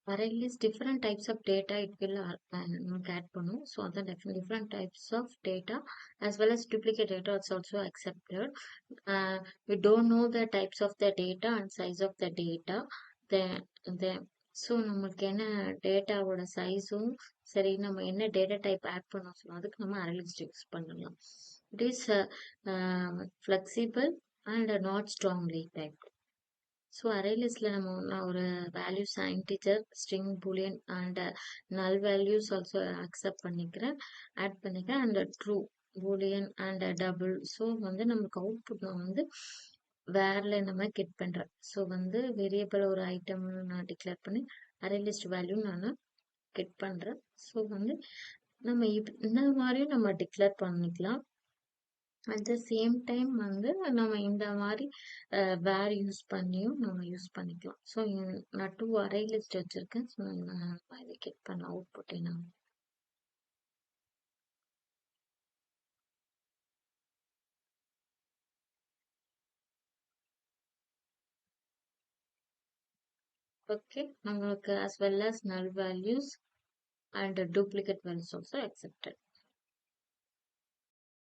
array list different types of data it will நமக்கு add பண்ணும். So other different types of data as well as duplicate data is also accepted. uh, we don't know the types of the data and size of the data. the so நம்மளுக்கு என்ன டேட்டாவோட சைஸும் சரி, நம்ம என்ன data type add பண்ணோம் சொல்லலாம், அதுக்கு நம்ம அரே லிஸ்ட் யூஸ் பண்ணலாம். It is flexible and not strongly type. So array லிஸ்ட்ல நான் ஒரு values integer, string, Boolean and நல் வேல்யூஸ் ஆல்சோ அக்செப்ட் பண்ணிக்கிறேன், ஆட் பண்ணிக்கிறேன், and true Boolean and double. So வந்து நமக்கு அவுட்புட் நான் வந்து வேர்ல நம்ம கெட் பண்றேன். ஸோ வந்து வேரியபிள் ஒரு ஐட்டம் நான் டிக்ளேர் பண்ணி அரே லிஸ்ட் வேல்யூ நான் கெட் பண்றேன். ஸோ வந்து நம்ம இந்த மாதிரியும் நம்ம டிக்ளேர் பண்ணிக்கலாம். அட் த சேம் டைம் வந்து நம்ம இந்த மாதிரி வேர் யூஸ் பண்ணியும் நம்ம யூஸ் பண்ணிக்கலாம். ஸோ நான் 2 அரே லிஸ்ட் வச்சிருக்கேன். ஸோ நான் இதை கெட் பண்ண அவுட்புட் என்ன. ஓகே, நம்மளுக்கு as well as null values and duplicate values also accepted.